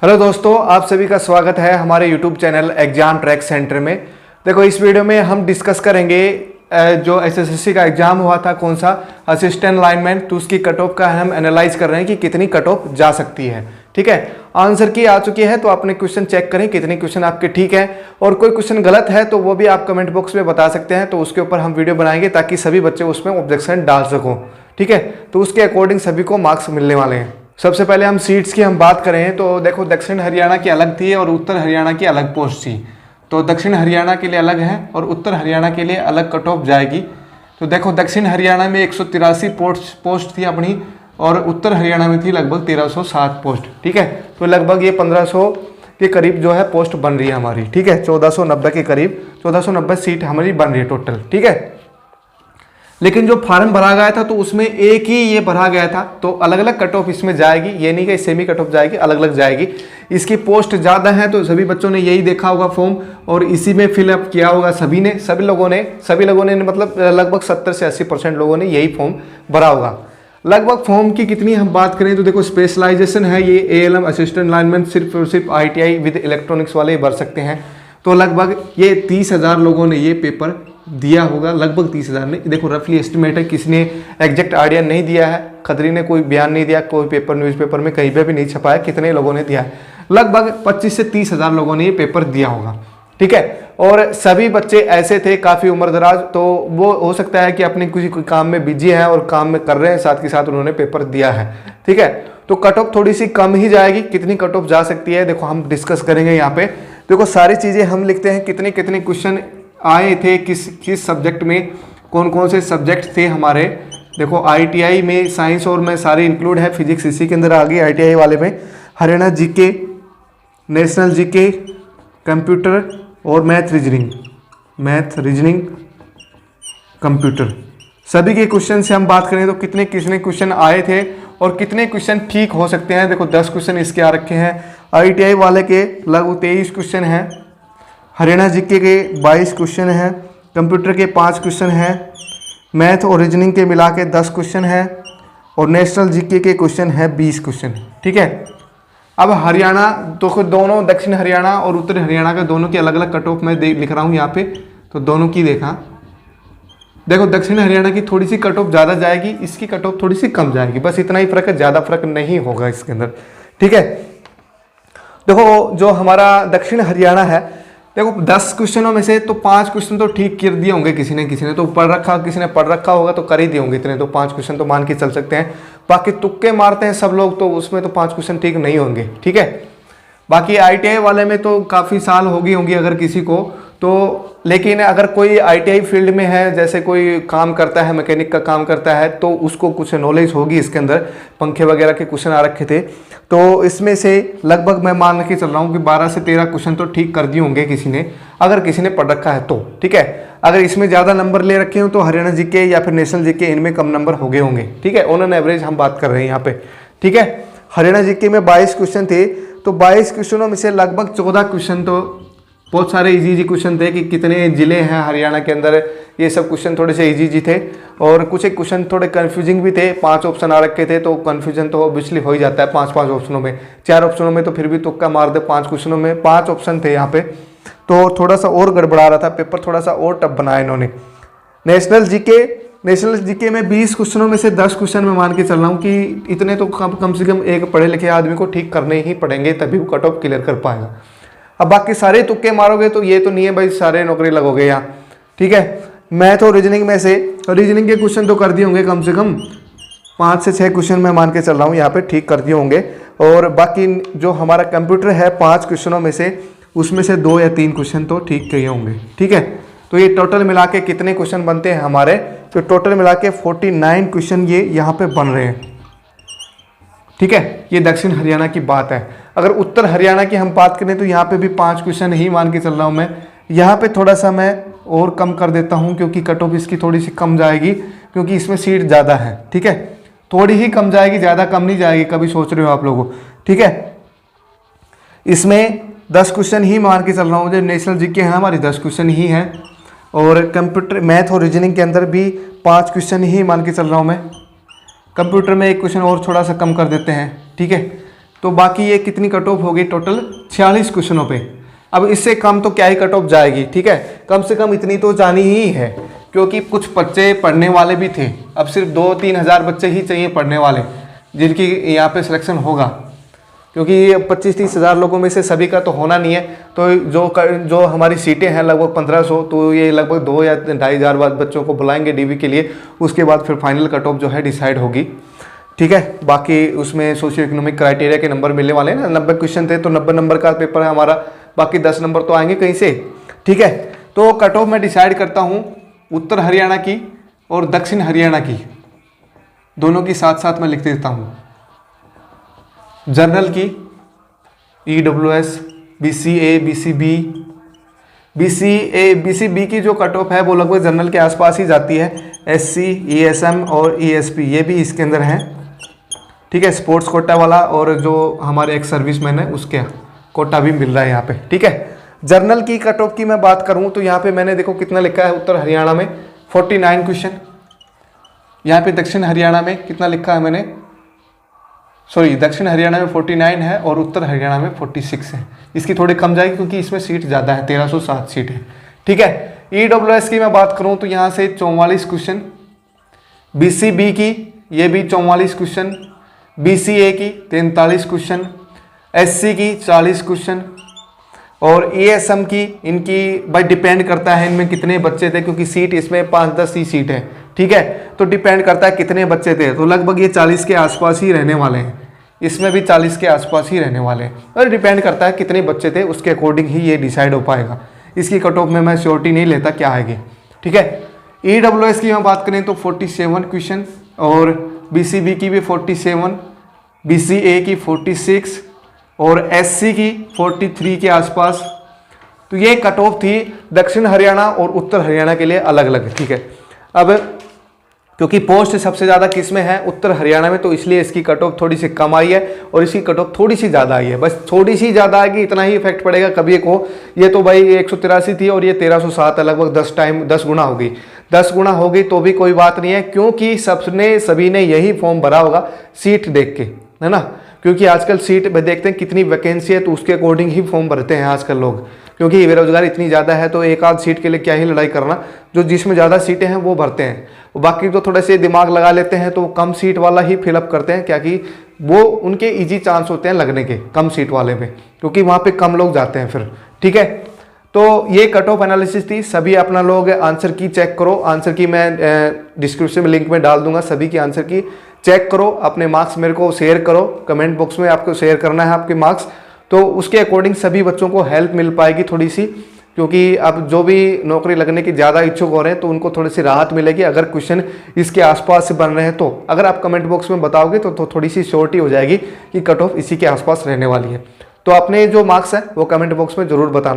Hello दोस्तों, आप सभी का स्वागत है हमारे YouTube channel exam track centre में। देखो, इस वीडियो में हम डिस्कस करेंगे जो एसएससी का एग्जाम हुआ था, कौन सा असिस्टेंट लाइनमैन, तो उसकी कट ऑफ का हम एनालाइज कर रहे हैं कि कितनी कट ऑफ जा सकती है। ठीक है, आंसर की आ चुकी है तो आपने क्वेश्चन चेक करें कितने क्वेश्चन आपके ठीक है, और कोई क्वेश्चन गलत है तो वो भी आप कमेंट बॉक्स में बता सकते हैं, तो उसके ऊपर हम वीडियो बनाएंगे ताकि सभी बच्चे उसमें ऑब्जेक्शन डाल सको। ठीक है, तो उसके अकॉर्डिंग सभी को मार्क्स मिलने वाले हैं। सबसे पहले हम सीट्स की हम बात करें तो देखो, दक्षिण हरियाणा की अलग थी और उत्तर हरियाणा की अलग पोस्ट थी। तो दक्षिण हरियाणा के लिए अलग है और उत्तर हरियाणा के लिए अलग कट ऑफ जाएगी। तो देखो, दक्षिण हरियाणा में 183 पोस्ट थी अपनी, और उत्तर हरियाणा में थी लगभग 1307 पोस्ट। ठीक है, तो लगभग ये 1500 के करीब जो है पोस्ट बन रही है हमारी। ठीक है, 1490 के करीब 1490 सीट हमारी बन रही है टोटल। ठीक है, लेकिन जो फार्म भरा गया था तो उसमें एक ही ये भरा गया था, तो अलग अलग कट ऑफ इसमें जाएगी। ये नहीं कि सेमी कट ऑफ जाएगी, अलग अलग जाएगी। इसकी पोस्ट ज़्यादा है तो सभी बच्चों ने यही देखा होगा फॉर्म, और इसी में फिलअप किया होगा सभी लोगों ने मतलब लगभग 70 से 80% लोगों ने यही फॉर्म भरा होगा। लगभग फॉर्म की कितनी हम बात करें तो देखो, स्पेशलाइजेशन है ये एएलएम असिस्टेंट लाइनमैन, सिर्फ और सिर्फ आईटीआई विद इलेक्ट्रॉनिक्स वाले भर सकते हैं। तो लगभग ये 30,000 लोगों ने ये पेपर दिया होगा, लगभग 30,000 ने। देखो, रफली एस्टिमेट है, किसी ने एग्जैक्ट आइडिया नहीं दिया है, खतरी ने कोई बयान नहीं दिया, कोई पेपर न्यूज़पेपर में कहीं पे भी नहीं छपा है कितने लोगों ने दिया है। लगभग 25 से 30,000 लोगों ने ये पेपर दिया होगा। ठीक है, और सभी बच्चे ऐसे थे काफ़ी उम्रदराज, तो वो हो सकता है कि अपने किसी काम में बिजी हैं और काम में कर रहे हैं, साथ के साथ उन्होंने पेपर दिया है। ठीक है, तो कट ऑफ थोड़ी सी कम ही जाएगी। कितनी कट ऑफ जा सकती है देखो, हम डिस्कस करेंगे यहाँ पे। देखो, सारी चीज़ें हम लिखते हैं, कितने कितने क्वेश्चन आए थे, किस सब्जेक्ट में, कौन कौन से सब्जेक्ट थे हमारे। देखो, आईटीआई में साइंस और में सारे इंक्लूड है, फिजिक्स इसी के अंदर आ गई आईटीआई वाले में। Haryana GK, national GK, computer और मैथ रीजनिंग कंप्यूटर, सभी के क्वेश्चन से हम बात करें तो कितने कितने क्वेश्चन आए थे और कितने क्वेश्चन ठीक हो सकते हैं। देखो, 10 क्वेश्चन इसके आ रखे हैं। आईटीआई वाले के लगभग 23 क्वेश्चन हैं, हरियाणा जीके के 22 क्वेश्चन हैं, कंप्यूटर के 5 क्वेश्चन हैं, मैथ और रीजनिंग के मिला के 10 क्वेश्चन हैं, और नेशनल जीके के क्वेश्चन हैं 20 क्वेश्चन। ठीक है, अब हरियाणा तो खुद दोनों, दक्षिण हरियाणा और उत्तर हरियाणा का दोनों की अलग अलग कट ऑफ मैं लिख रहा हूँ यहाँ पे, तो दोनों की देखा। देखो, दक्षिण हरियाणा की थोड़ी सी कट ऑफ ज़्यादा जाएगी, इसकी कट ऑफ थोड़ी सी कम जाएगी, बस इतना ही फर्क है, ज़्यादा फर्क नहीं होगा इसके अंदर। ठीक है, देखो, जो हमारा दक्षिण हरियाणा है, देखो 10 क्वेश्चनों में से तो 5 क्वेश्चन तो ठीक कर दिए होंगे किसी ने तो पढ़ रखा, किसी ने पढ़ रखा होगा तो कर ही दिए होंगे इतने, तो 5 क्वेश्चन तो मान के चल सकते हैं। बाकी तुक्के मारते हैं सब लोग, तो उसमें तो 5 क्वेश्चन ठीक नहीं होंगे। ठीक है, बाकी आईटीआई वाले में तो काफ़ी साल होगी अगर किसी को तो, लेकिन अगर कोई आईटीआई फील्ड में है, जैसे कोई काम करता है, मैकेनिक का काम करता है, तो उसको कुछ नॉलेज होगी इसके अंदर। पंखे वगैरह के क्वेश्चन आ रखे थे, तो इसमें से लगभग मैं मान के चल रहा हूँ कि 12 से 13 क्वेश्चन तो ठीक कर दिए होंगे किसी ने, अगर किसी ने पढ़ रखा है तो। ठीक है, अगर इसमें ज़्यादा नंबर ले रखे हो तो हरियाणा जीके या फिर नेशनल जीके, इनमें कम नंबर हो गए होंगे। ठीक है, ऑन एन एवरेज हम बात कर रहे हैं यहाँ पे। ठीक है, हरियाणा जीके में 22 क्वेश्चन थे, तो 22 क्वेश्चनों में से लगभग 14 क्वेश्चन तो बहुत सारे इजी क्वेश्चन थे कि कितने ज़िले हैं हरियाणा के अंदर, ये सब क्वेश्चन थोड़े से इजी थे, और कुछ एक क्वेश्चन थोड़े कंफ्यूजिंग भी थे। 5 ऑप्शन आ रखे थे, तो कन्फ्यूजन तो ऑब्वियसली हो ही जाता है 5 ऑप्शनों में। 4 ऑप्शनों में तो फिर भी तुक्का मार दे, 5 क्वेश्चनों में 5 ऑप्शन थे यहाँ पे, तो थोड़ा सा और गड़बड़ा रहा था पेपर, थोड़ा सा और टफ बनाया इन्होंने। नेशनल जीके में 20 क्वेश्चनों में से 10 क्वेश्चन मैं मान के चल रहा हूँ कि इतने तो कम से कम एक पढ़े लिखे आदमी को ठीक करने ही पड़ेंगे, तभी वो कट ऑफ क्लियर कर पाएगा। अब बाकी सारे तुक्के मारोगे तो ये तो नहीं है भाई सारे नौकरी लगोगे यहाँ। ठीक है, मैथ और रीजनिंग में से रीजनिंग के क्वेश्चन तो कर दिए होंगे कम से कम 5 से 6 क्वेश्चन मैं मान के चल रहा हूँ यहाँ पे ठीक कर दिए होंगे, और बाकी जो हमारा कंप्यूटर है 5 क्वेश्चनों में से उसमें से 2 या 3 क्वेश्चन तो ठीक किए होंगे। ठीक है, तो ये टोटल मिला के कितने क्वेश्चन बनते हैं हमारे, तो टोटल मिला के 49 क्वेश्चन ये यहाँ पे बन रहे हैं। ठीक है, ये दक्षिण हरियाणा की बात है। अगर उत्तर हरियाणा की हम बात करें तो यहाँ पे भी 5 क्वेश्चन ही मान के चल रहा हूँ मैं। यहाँ पे थोड़ा सा मैं और कम कर देता हूँ क्योंकि कट ऑफ इसकी थोड़ी सी कम जाएगी, क्योंकि इसमें सीट ज़्यादा है। ठीक है, थोड़ी ही कम जाएगी, ज़्यादा कम नहीं जाएगी, कभी सोच रहे हो आप लोगों। ठीक है, इसमें 10 क्वेश्चन ही मान के चल रहा हूँ, जो नेशनल जीके हैं हमारी 10 क्वेश्चन ही हैं, और कंप्यूटर मैथ और रीजनिंग के अंदर भी 5 क्वेश्चन ही मान के चल रहा हूँ मैं। कंप्यूटर में एक क्वेश्चन और थोड़ा सा कम कर देते हैं। ठीक है, तो बाकी ये कितनी कट ऑफ होगी टोटल 46 क्वेश्चनों पे। अब इससे कम तो क्या ही कट ऑफ जाएगी, ठीक है, कम से कम इतनी तो जानी ही है, क्योंकि कुछ बच्चे पढ़ने वाले भी थे। अब सिर्फ 2-3 हज़ार बच्चे ही चाहिए पढ़ने वाले जिनकी यहाँ पे सिलेक्शन होगा, क्योंकि ये 25-30 हज़ार लोगों में से सभी का तो होना नहीं है। तो जो हमारी सीटें हैं लगभग 1500, तो ये लगभग 2 या 2500 बच्चों को बुलाएंगे डीवी के लिए। उसके बाद फिर फाइनल कट ऑफ जो है डिसाइड होगी, ठीक है। बाकी उसमें सोशियो इकोनॉमिक क्राइटेरिया के नंबर मिलने वाले हैं ना, 90 क्वेश्चन थे तो 90 नंबर का पेपर है हमारा, बाकी 10 नंबर तो आएंगे कहीं से, ठीक है। तो कट ऑफ मैं डिसाइड करता हूँ उत्तर हरियाणा की और दक्षिण हरियाणा की, दोनों की साथ साथ मैं लिख देता हूँ। जनरल की EWS, BCA, BCB, BCB की जो कट ऑफ है वो लगभग जनरल के आसपास ही जाती है। SC, ESM और ESP ये भी इसके अंदर हैं, ठीक है। स्पोर्ट्स कोटा वाला और जो हमारे एक सर्विसमैन है उसके कोटा भी मिल रहा है यहाँ पे, ठीक है। जर्नल की कट ऑफ की मैं बात करूँ तो यहाँ पे मैंने देखो कितना लिखा है, उत्तर हरियाणा में 49 क्वेश्चन, यहाँ पे दक्षिण हरियाणा में कितना लिखा है मैंने, सॉरी दक्षिण हरियाणा में 49 है और उत्तर हरियाणा में 46 है। इसकी थोड़ी कम जाएगी क्योंकि इसमें सीट ज़्यादा है, 1307 सीट है, ठीक है। EWS की मैं बात करूँ तो यहाँ से 44 क्वेश्चन, BCB की ये भी 44 क्वेश्चन, BCA की 43 क्वेश्चन, SC की 40 क्वेश्चन और ESM की, इनकी भाई डिपेंड करता है इनमें कितने बच्चे थे, क्योंकि सीट इसमें 5-10 ही सीट है, ठीक है। तो डिपेंड करता है कितने बच्चे थे, तो लगभग ये 40 के आसपास ही रहने वाले हैं, इसमें भी 40 के आसपास ही रहने वाले हैं, और डिपेंड करता है कितने बच्चे थे उसके अकॉर्डिंग ही ये डिसाइड हो पाएगा। इसकी कट ऑफ में मैं श्योरिटी नहीं लेता क्या आएगी, ठीक है। EWS की हम बात करें तो 47 क्वेश्चन और BCB की भी 47, BCA की 46 और SC की 43 के आसपास। तो ये कट ऑफ थी दक्षिण हरियाणा और उत्तर हरियाणा के लिए अलग अलग, ठीक है। अब क्योंकि पोस्ट सबसे ज़्यादा किस में है, उत्तर हरियाणा में, तो इसलिए इसकी कट ऑफ थोड़ी सी कम आई है और इसकी कट ऑफ थोड़ी सी ज़्यादा आई है, बस थोड़ी सी ज़्यादा आएगी, इतना ही इफेक्ट पड़ेगा। कभी एक हो, ये तो भाई 183 थी और ये 1307 है, लगभग 10 गुना होगी, 10 गुना होगी तो भी कोई बात नहीं है, क्योंकि सभी ने यही फॉर्म भरा होगा सीट देख के, है ना। क्योंकि आजकल सीट देखते हैं कितनी वैकेंसी है तो उसके अकॉर्डिंग ही फॉर्म भरते हैं आजकल लोग, क्योंकि बेरोजगारी इतनी ज़्यादा है तो एक आध सीट के लिए क्या ही लड़ाई करना, जो जिसमें ज़्यादा सीटें हैं वो भरते हैं। बाकी तो थोड़े से दिमाग लगा लेते हैं तो कम सीट वाला ही फिलअप करते हैं, क्या कि वो उनके इजी चांस होते हैं लगने के कम सीट वाले में, क्योंकि वहाँ पे कम लोग जाते हैं फिर, ठीक है। तो ये कट ऑफ एनालिसिस थी, सभी अपना लोग आंसर की चेक करो, आंसर की मैं डिस्क्रिप्शन में लिंक में डाल दूंगा, सभी की आंसर की चेक करो, अपने मार्क्स मेरे को शेयर करो, कमेंट बॉक्स में आपको शेयर करना है आपके मार्क्स, तो उसके अकॉर्डिंग सभी बच्चों को हेल्प मिल पाएगी थोड़ी सी, क्योंकि अब जो भी नौकरी लगने की ज़्यादा इच्छुक हो रहे हैं तो उनको थोड़ी सी राहत मिलेगी अगर क्वेश्चन इसके आसपास से बन रहे हैं। तो अगर आप कमेंट बॉक्स में बताओगे तो थोड़ी सी श्योरिटी हो जाएगी कि कट ऑफ इसी के आसपास रहने वाली है। तो अपने जो मार्क्स हैं वो कमेंट बॉक्स में ज़रूर बताना।